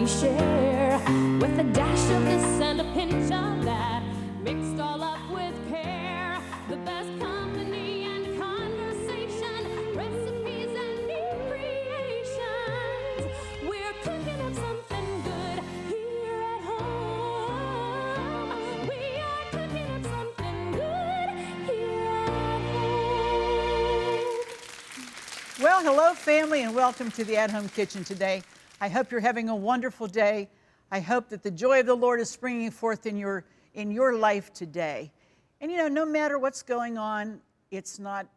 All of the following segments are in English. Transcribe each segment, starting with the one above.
we share, with a dash of this and a pinch of that, mixed all up with care. The best company and conversation, recipes and new creations. We're cooking up something good here at home. We are cooking up something good here at home. Well, hello, family, and welcome to the At-Home Kitchen today. I hope you're having a wonderful day. I hope that the joy of the Lord is springing forth in your life today. And you know, no matter what's going on, it's not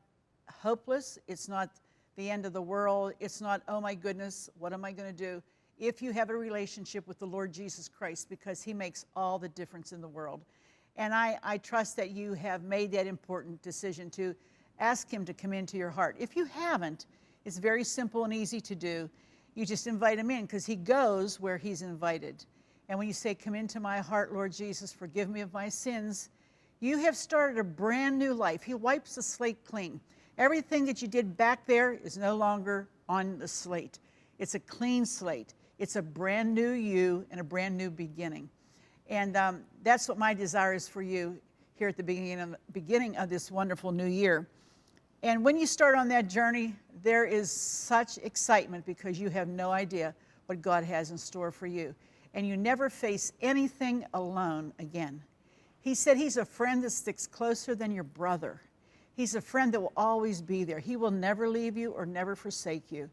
hopeless. It's not the end of the world. It's not, oh my goodness, what am I going to do? If you have a relationship with the Lord Jesus Christ, because he makes all the difference in the world. And I trust that you have made that important decision to ask him to come into your heart. If you haven't, it's very simple and easy to do. You just invite him in, because he goes where he's invited. And when you say, come into my heart, Lord Jesus, forgive me of my sins, you have started a brand new life. He wipes the slate clean. Everything that you did back there is no longer on the slate. It's a clean slate. It's a brand new you and a brand new beginning. And that's what my desire is for you here at the beginning of this wonderful new year. And when you start on that journey, there is such excitement, because you have no idea what God has in store for you. And you never face anything alone again. He said he's a friend that sticks closer than your brother. He's a friend that will always be there. He will never leave you or never forsake you.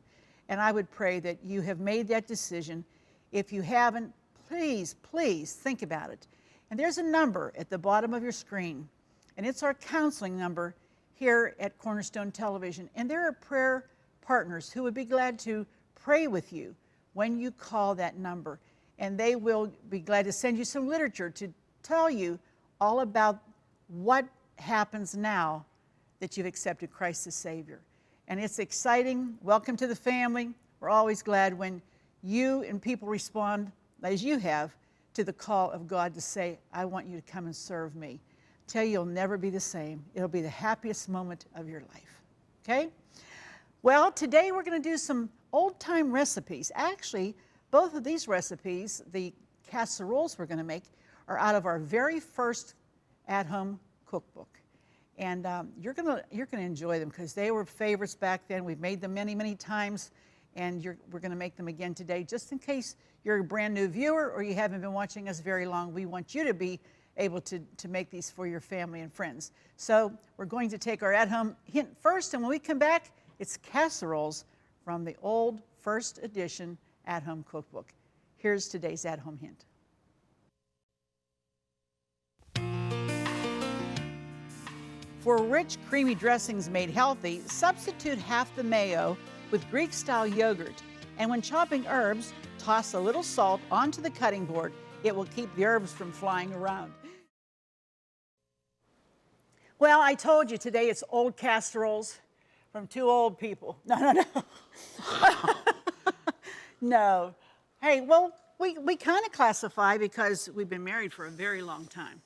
And I would pray that you have made that decision. If you haven't, please, please think about it. And there's a number at the bottom of your screen, and it's our counseling number here at Cornerstone Television. And there are prayer partners who would be glad to pray with you when you call that number. And they will be glad to send you some literature to tell you all about what happens now that you've accepted Christ as Savior. And it's exciting. Welcome to the family. We're always glad when you and people respond, as you have, to the call of God to say, I want you to come and serve me. Tell you, you'll never be the same. It'll be the happiest moment of your life. Okay? Well, today we're going to do some old-time recipes. Actually, both of these recipes, the casseroles we're going to make, are out of our very first at-home cookbook. And you're going to enjoy them, because they were favorites back then. We've made them many, many times, and we're going to make them again today. Just in case you're a brand new viewer or you haven't been watching us very long, we want you to be able to make these for your family and friends. So we're going to take our at-home hint first, and when we come back, it's casseroles from the old first edition at-home cookbook. Here's today's at-home hint. For rich, creamy dressings made healthy, substitute half the mayo with Greek-style yogurt. And when chopping herbs, toss a little salt onto the cutting board. It will keep the herbs from flying around. Well, I told you today it's old casseroles from two old people. No. No. Hey, well, we kind of classify, because we've been married for a very long time.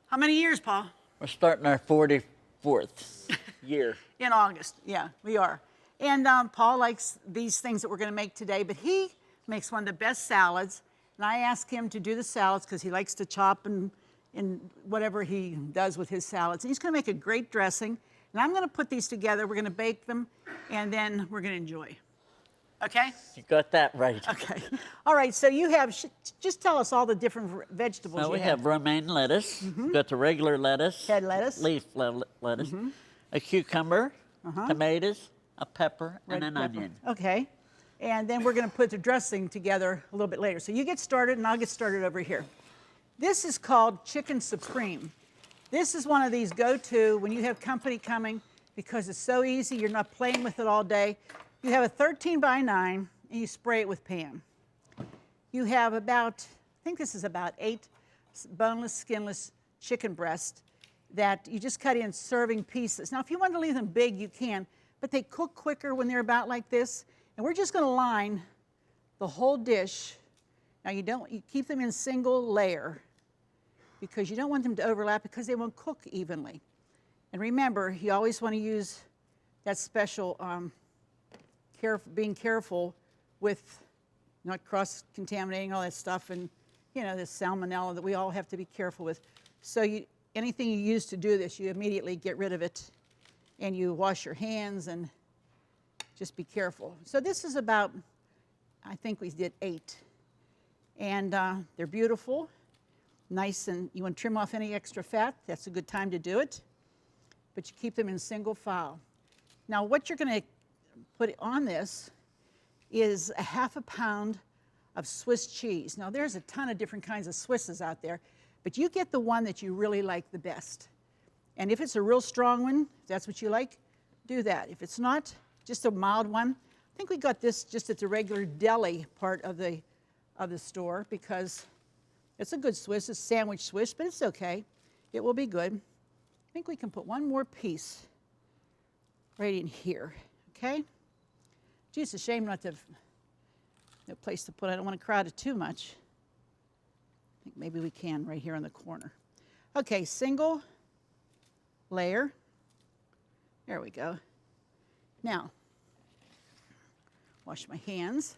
How many years, Paul? We're starting our 44th year. In August, yeah, we are. And Paul likes these things that we're going to make today, but he makes one of the best salads. And I asked him to do the salads because he likes to chop and whatever he does with his salads. And he's going to make a great dressing. And I'm going to put these together. We're going to bake them, and then we're going to enjoy. Okay? You got that right. Okay. All right, so you have, just tell us all the different vegetables Well, you we have romaine lettuce. We've got the regular lettuce. Head lettuce. Leaf lettuce. A cucumber, tomatoes, a pepper, and an pepper. onion. Okay. And then we're going to put the dressing together a little bit later. So you get started, and I'll get started over here. This is called Chicken Supreme. This is one of these go-to when you have company coming, because it's so easy. You're not playing with it all day. You have a 13 by 9, and you spray it with Pam. You have about, I think this is about 8 boneless, skinless chicken breasts that you just cut in serving pieces. Now, if you want to leave them big, you can, but they cook quicker when they're about like this. And we're just going to line the whole dish. Now, you keep them in single layer, because you don't want them to overlap, because they won't cook evenly. And remember, you always want to use that special being careful with not cross-contaminating all that stuff, and this salmonella that we all have to be careful with. So anything you use to do this, you immediately get rid of it, and you wash your hands and just be careful. So this is about, I think we did 8, and they're beautiful, nice, and you want to trim off any extra fat, that's a good time to do it, but you keep them in single file. Now what you're going to put on this is a 1/2 pound of Swiss cheese. Now there's a ton of different kinds of Swisses out there, but you get the one that you really like the best. And if it's a real strong one, if that's what you like, do that. If it's not, just a mild one. I think we got this just at the regular deli part of the store because it's a good Swiss. It's sandwich Swiss, but it's okay. It will be good. I think we can put one more piece right in here, okay? Gee, it's a shame not to have no place to put it. I don't want to crowd it too much. I think maybe we can right here on the corner. Okay, single layer. There we go. Now, wash my hands.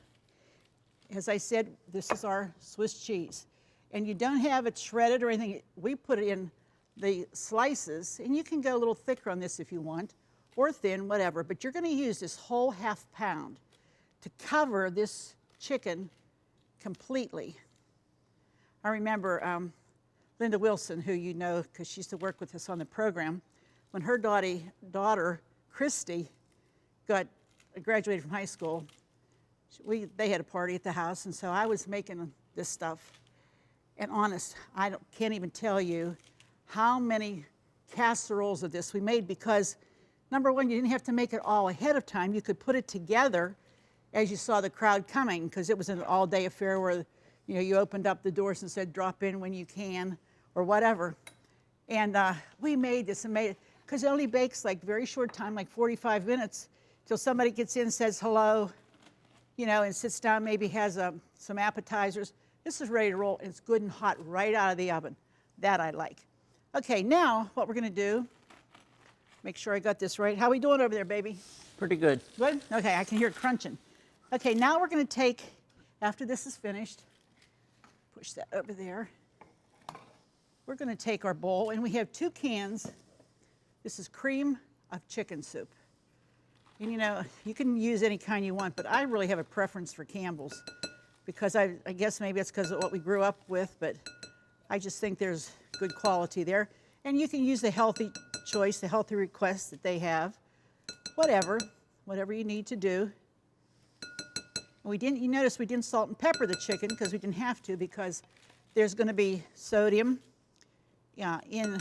As I said, this is our Swiss cheese. And you don't have it shredded or anything. We put it in the slices, and you can go a little thicker on this if you want, or thin, whatever. But you're going to use this whole 1/2 pound to cover this chicken completely. I remember Linda Wilson, who you know because she used to work with us on the program, when her daughter Christy, graduated from high school, they had a party at the house, and so I was making this stuff. And honest, can't even tell you how many casseroles of this we made because, number one, you didn't have to make it all ahead of time. You could put it together as you saw the crowd coming because it was an all-day affair where you opened up the doors and said, drop in when you can or whatever. And we made this and made it because it only bakes like very short time, like 45 minutes, till somebody gets in, says hello, and sits down, maybe has some appetizers. This is ready to roll, and it's good and hot right out of the oven. That I like. Okay, now what we're going to do, make sure I got this right. How we doing over there, baby? Pretty good. Good? Okay, I can hear it crunching. Okay, now we're going to take, after this is finished, push that over there. We're going to take our bowl, and we have 2 cans. This is cream of chicken soup. And you can use any kind you want, but I really have a preference for Campbell's because I guess maybe it's because of what we grew up with, but I just think there's good quality there. And you can use the healthy choice, the healthy request that they have, whatever you need to do. And you notice we didn't salt and pepper the chicken because we didn't have to because there's going to be sodium in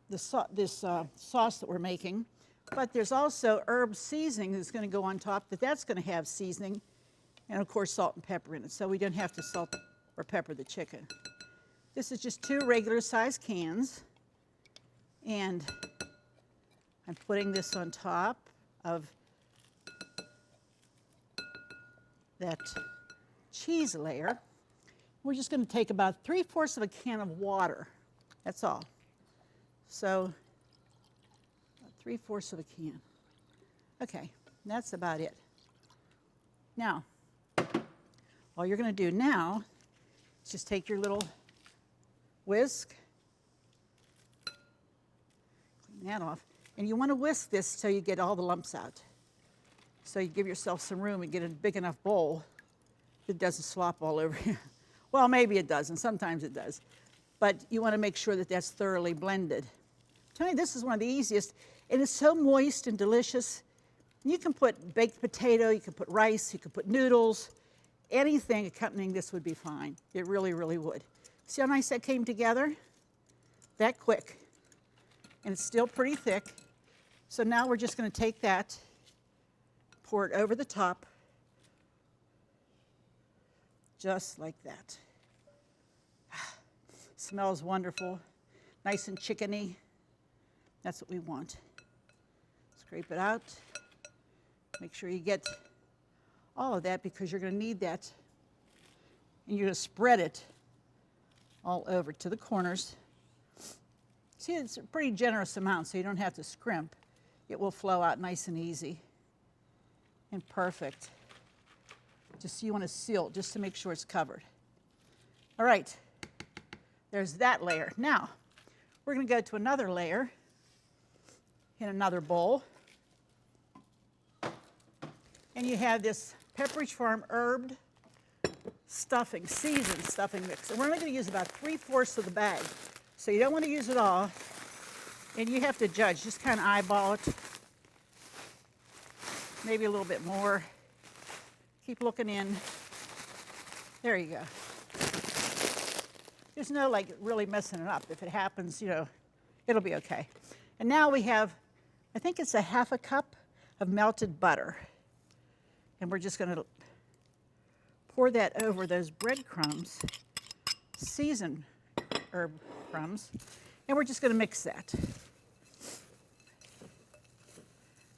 this sauce that we're making. But there's also herb seasoning that's going to go on top that's going to have seasoning and, of course, salt and pepper in it. So we don't have to salt or pepper the chicken. This is just 2 regular-sized cans. And I'm putting this on top of that cheese layer. We're just going to take about 3/4 of a can of water. That's all. So 3/4 of a can. Okay, that's about it. Now, all you're going to do now is just take your little whisk, clean that off, and you want to whisk this so you get all the lumps out. So you give yourself some room and get a big enough bowl that doesn't slop all over you. Well, maybe it doesn't. Sometimes it does. But you want to make sure that that's thoroughly blended. I'm telling you, this is one of the easiest, and it's so moist and delicious. You can put baked potato, you can put rice, you can put noodles, anything accompanying this would be fine. It really, really would. See how nice that came together? That quick. And it's still pretty thick. So now we're just going to take that, pour it over the top, just like that. Smells wonderful, nice and chickeny. That's what we want. Scrape it out. Make sure you get all of that because you're going to need that. And you're going to spread it all over to the corners. See, it's a pretty generous amount, so you don't have to scrimp. It will flow out nice and easy and perfect. Just you want to seal it just to make sure it's covered. All right, there's that layer. Now, we're going to go to another layer in another bowl. And you have this Pepperidge Farm herbed stuffing, seasoned stuffing mix. And we're only going to use about 3/4 of the bag. So you don't want to use it all. And you have to judge, just kind of eyeball it. Maybe a little bit more. Keep looking in. There you go. There's no like really messing it up. If it happens, you know, it'll be okay. And now we have, I think it's a 1/2 cup of melted butter. And we're just going to pour that over those breadcrumbs, seasoned herb crumbs, and we're just going to mix that.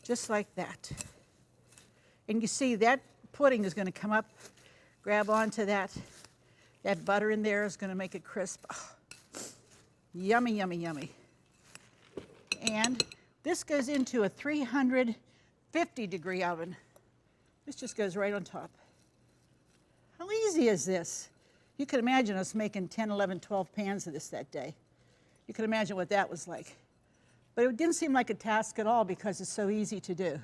Just like that. And you see that pudding is going to come up, grab onto that. That butter in there is going to make it crisp. Oh, yummy, yummy, yummy. And this goes into a 350-degree oven. This just goes right on top. How easy is this? You could imagine us making 10, 11, 12 pans of this that day. You could imagine what that was like. But it didn't seem like a task at all because it's so easy to do.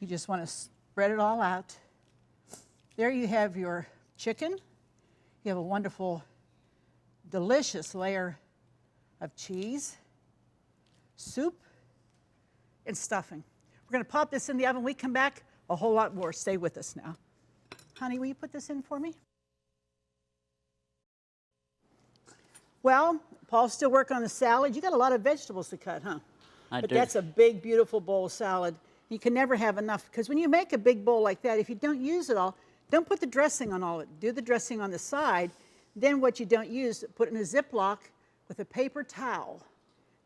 You just want to spread it all out. There you have your chicken. You have a wonderful, delicious layer of cheese, soup, and stuffing. We're going to pop this in the oven. When we come back, a whole lot more. Stay with us now. Honey, will you put this in for me? Well, Paul's still working on the salad. You got a lot of vegetables to cut, huh? I But do. that's a big, beautiful bowl of salad. You can never have enough, because when you make a big bowl like that, if you don't use it all, don't put the dressing on all of it. Do the dressing on the side. Then what you don't use, put in a Ziploc with a paper towel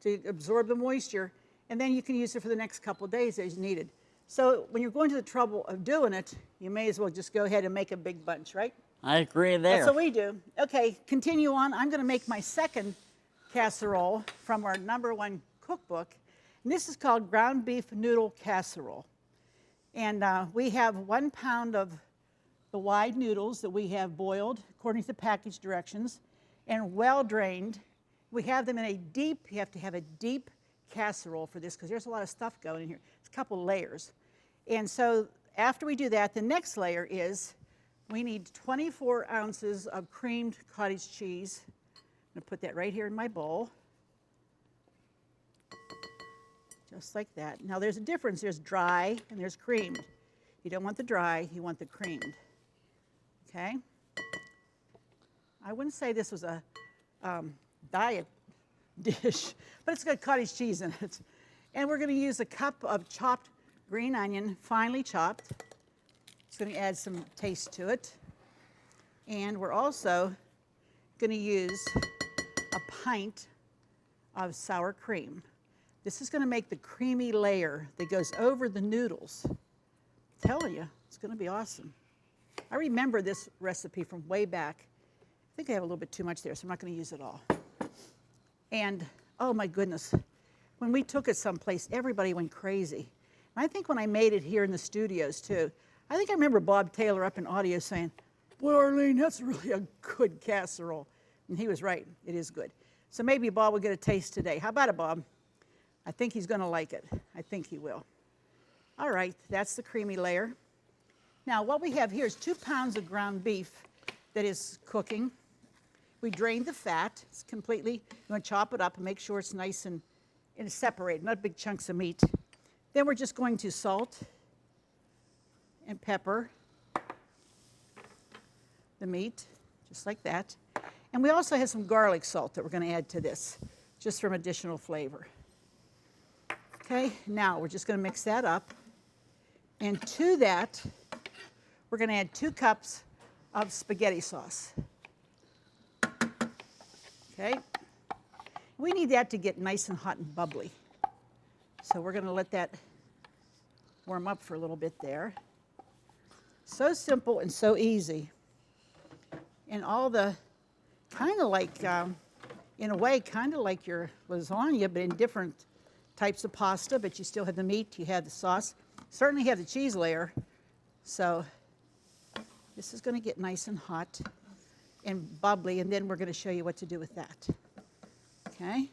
to absorb the moisture, and then you can use it for the next couple of days as needed. So when you're going to the trouble of doing it, you may as well just go ahead and make a big bunch, right? I agree there. That's what we do. Okay, continue on. I'm going to make my second casserole from our #1 cookbook. And this is called ground beef noodle casserole. And we have 1 pound of the wide noodles that we have boiled according to the package directions and well drained. We have them in a deep, you have to have a deep casserole for this because there's a lot of stuff going in here. It's a couple layers. And so after we do that, the next layer is we need 24 ounces of creamed cottage cheese. I'm going to put that right here in my bowl. Just like that. Now there's a difference. There's dry and there's creamed. You don't want the dry, you want the creamed. Okay? I wouldn't say this was a diet dish, but it's got cottage cheese in it. And we're going to use a cup of chopped green onion, finely chopped. It's going to add some taste to it. And we're also going to use a pint of sour cream. This is going to make the creamy layer that goes over the noodles. I'm telling you, it's going to be awesome. I remember this recipe from way back. I think I have a little bit too much there, so I'm not going to use it all. And, oh my goodness, when we took it someplace, everybody went crazy. And I think when I made it here in the studios, too, I think I remember Bob Taylor up in audio saying, "Boy, Arlene, that's really a good casserole." And he was right. It is good. So maybe Bob will get a taste today. How about it, Bob? I think he's going to like it. I think he will. All right, that's the creamy layer. Now, what we have here is 2 pounds of ground beef that is cooking. We drained the fat. It's completely, you want to chop it up and make sure it's nice and separated, not big chunks of meat. Then we're just going to salt and pepper the meat, just like that. And we also have some garlic salt that we're going to add to this, just for additional flavor. Okay, now we're just going to mix that up. And to that, we're going to add 2 cups of spaghetti sauce. Okay, we need that to get nice and hot and bubbly. So we're going to let that warm up for a little bit there. So simple and so easy. And all the, kind of like, in a way, kind of like your lasagna, but in different types of pasta, but you still have the meat, you have the sauce. Certainly have the cheese layer. So This is going to get nice and hot and bubbly, and then we're going to show you what to do with that. Okay?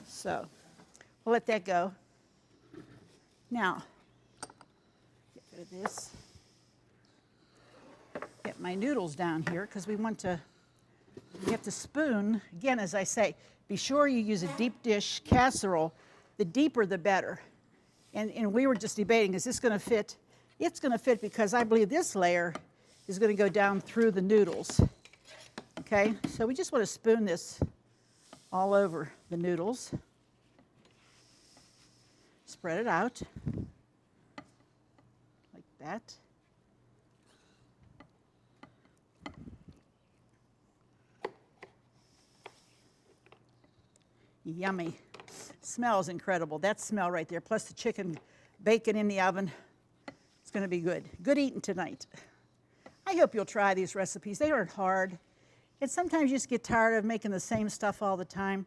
So we'll let that go. Now, get rid of this. Get my noodles down here because we have to spoon. Again, as I say, be sure you use a deep dish casserole. The deeper, the better. And we were just debating, is this going to fit? It's going to fit because I believe this layer is going to go down through the noodles. Okay, so we just want to spoon this all over the noodles. Spread it out like that. Yummy. Smells incredible. That smell right there, plus the chicken bacon in the oven. It's going to be good. Good eating tonight. I hope you'll try these recipes. They aren't hard. And sometimes you just get tired of making the same stuff all the time.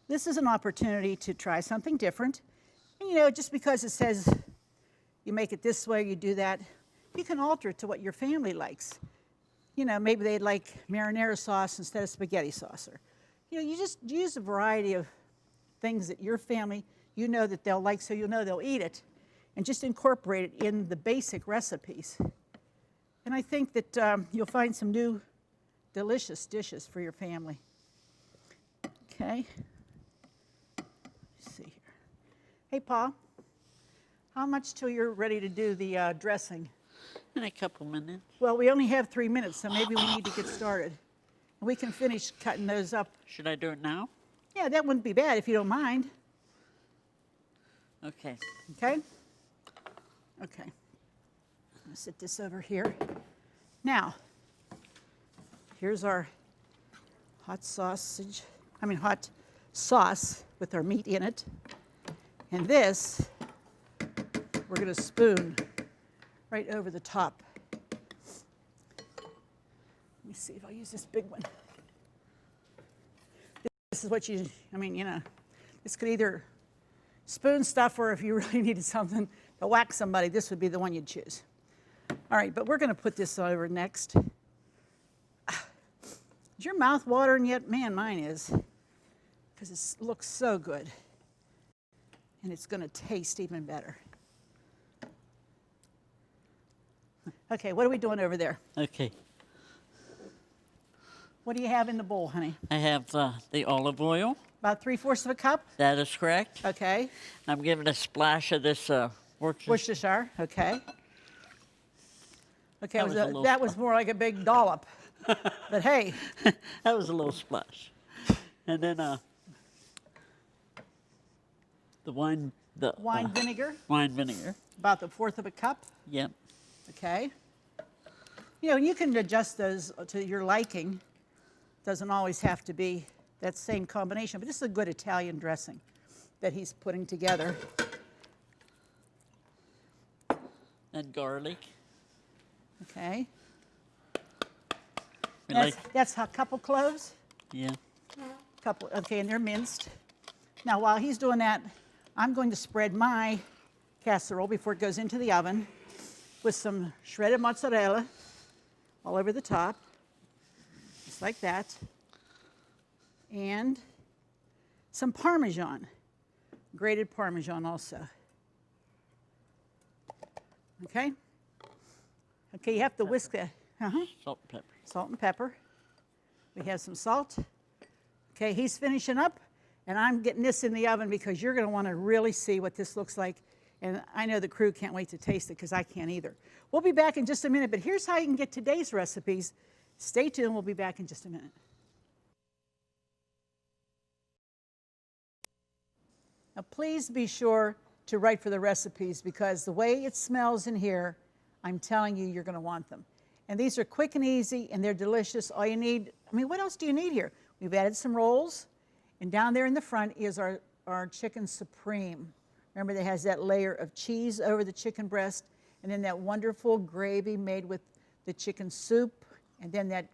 This is an opportunity to try something different. And you know, just because it says you make it this way, you do that, you can alter it to what your family likes. You know, maybe they'd like marinara sauce instead of spaghetti sauce. Or, you know, you just use a variety of things that your family, you know that they'll like, so you'll know they'll eat it, and just incorporate it in the basic recipes. And I think that you'll find some new delicious dishes for your family. Okay. Let's see here. Hey, Paul, how much till you're ready to do the dressing? In a couple minutes. Well, we only have 3 minutes, so maybe we need to get started. And we can finish cutting those up. Should I do it now? Yeah, that wouldn't be bad if you don't mind. Okay. Okay? Okay. I'll set this over here. Now, here's our hot sauce with our meat in it. And this, we're going to spoon right over the top. Let me see if I'll use this big one. This is what you know, this could either spoon stuff, or if you really needed something to whack somebody, this would be the one you'd choose. All right, but we're going to put this over next. Is your mouth watering yet? Man, mine is, because it looks so good. And it's going to taste even better. Okay, what are we doing over there? Okay. What do you have in the bowl, honey? I have the olive oil. About 3/4 of a cup? That is correct. Okay. I'm giving a splash of this Worcestershire, okay. Okay, That was more like a big dollop. But hey. That was a little splash. And then the wine Vinegar, wine vinegar. about the 1/4 of a cup. Yep. Okay. You know, you can adjust those to your liking. Doesn't always have to be that same combination, but this is a good Italian dressing that he's putting together. And garlic. Okay. We That's a couple cloves? Yeah. Couple, okay, and they're minced. Now, while he's doing that, I'm going to spread my casserole before it goes into the oven with some shredded mozzarella all over the top, just like that, and some Parmesan, grated Parmesan also. Okay? Okay, you have to whisk that. Salt and pepper. Salt and pepper. We have some salt. Okay, he's finishing up, and I'm getting this in the oven because you're going to want to really see what this looks like. And I know the crew can't wait to taste it because I can't either. We'll be back in just a minute, but here's how you can get today's recipes. Stay tuned. We'll be back in just a minute. Now, please be sure to write for the recipes because the way it smells in here, I'm telling you, you're going to want them. And these are quick and easy, and they're delicious. All you need, what else do you need here? We've added some rolls, and down there in the front is our chicken supreme. Remember, that has that layer of cheese over the chicken breast, and then that wonderful gravy made with the chicken soup, and then that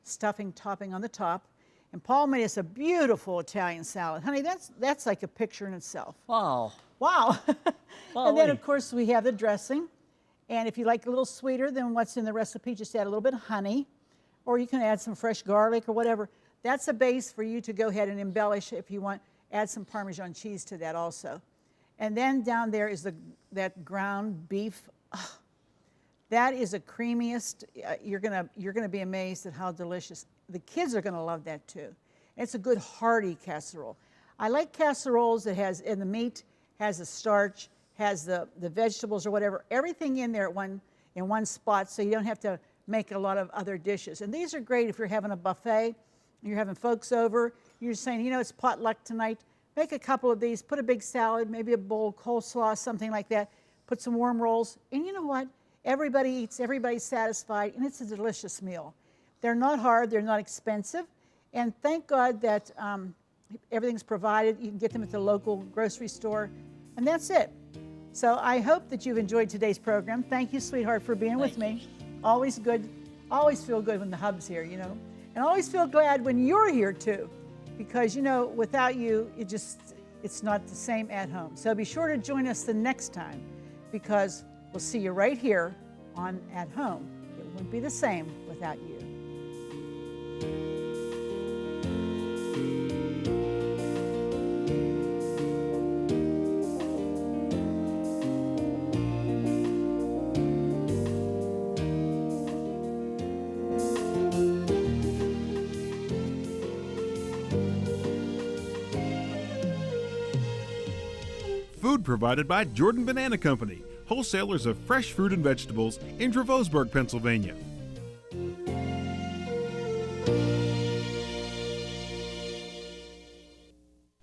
stuffing topping on the top. And Paul made us a beautiful Italian salad. Honey, that's like a picture in itself. Wow. Wow. And then, of course, we have the dressing. And if you like a little sweeter than what's in the recipe, just add a little bit of honey, or you can add some fresh garlic or whatever. That's a base for you to go ahead and embellish if you want. Add some Parmesan cheese to that also. And then down there is that ground beef. Oh, that is the creamiest. You're gonna be amazed at how delicious. The kids are gonna love that too. It's a good hearty casserole. I like casseroles that has, and the meat has the starch, has the vegetables or whatever, everything in there in one spot, so you don't have to make a lot of other dishes. And these are great if you're having a buffet, you're having folks over, you're saying, you know, it's potluck tonight, make a couple of these, put a big salad, maybe a bowl, coleslaw, something like that, put some warm rolls, and you know what? Everybody eats, everybody's satisfied, and it's a delicious meal. They're not hard, they're not expensive, and thank God that everything's provided. You can get them at the local grocery store, and that's it. So I hope that you've enjoyed today's program. Thank you, sweetheart, for being with me. Always good, always feel good when the hub's here, you know, and always feel glad when you're here too, because, you know, without you, it's not the same at home. So be sure to join us the next time, because we'll see you right here on At Home. It wouldn't be the same without you. Food provided by Jordan Banana Company, wholesalers of fresh fruit and vegetables in Dravosburg, Pennsylvania.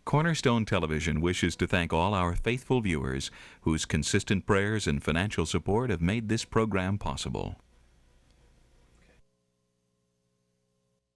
Cornerstone Television wishes to thank all our faithful viewers whose consistent prayers and financial support have made this program possible.